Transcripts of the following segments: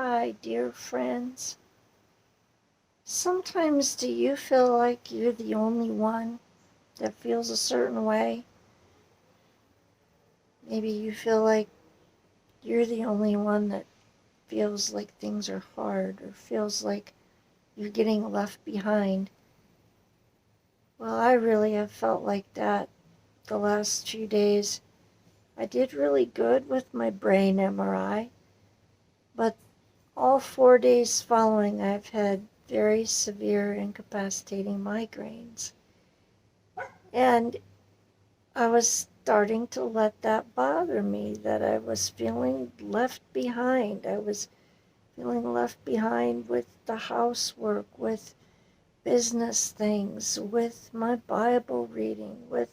Hi, dear friends. Sometimes do you feel like you're the only one that feels a certain way? Maybe you feel like you're the only one that feels like things are hard or feels like you're getting left behind. Well, I really have felt like that the last few days. I did really good with my brain MRI, but all 4 days following, I've had very severe incapacitating migraines. And I was starting to let that bother me, that I was feeling left behind. I was feeling left behind with the housework, with business things, with my Bible reading, with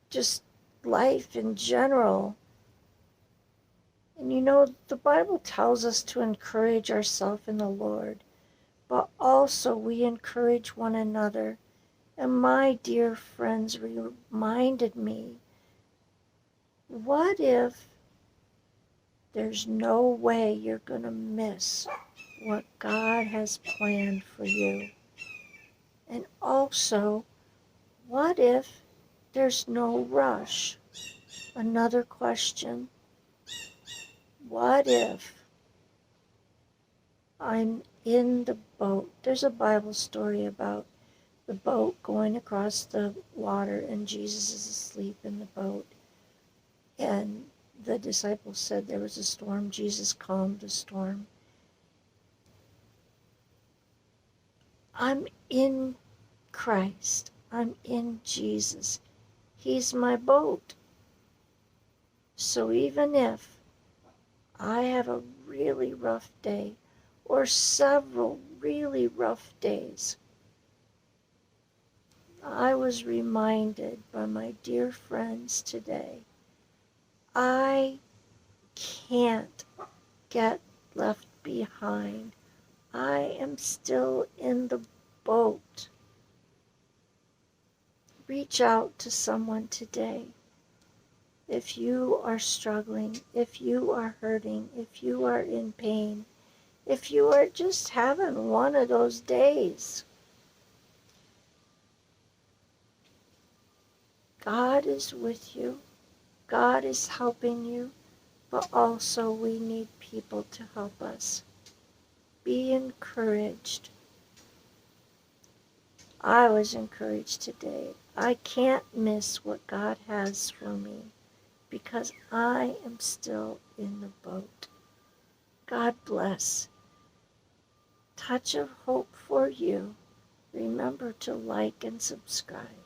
just life in general. And the Bible tells us to encourage ourselves in the Lord, but also we encourage one another. And my dear friends reminded me, what if there's no way you're going to miss what God has planned for you? And also, what if there's no rush? Another question. What if I'm in the boat? There's a Bible story about the boat going across the water and Jesus is asleep in the boat. And the disciples said there was a storm. Jesus calmed the storm. I'm in Christ. I'm in Jesus. He's my boat. So even if I have a really rough day or several really rough days, I was reminded by my dear friends today, I can't get left behind. I am still in the boat. Reach out to someone today. If you are struggling, if you are hurting, if you are in pain, if you are just having one of those days, God is with you. God is helping you, but also we need people to help us. Be encouraged. I was encouraged today. I can't miss what God has for me because I am still in the boat. God bless. Touch of hope for you. Remember to like and subscribe.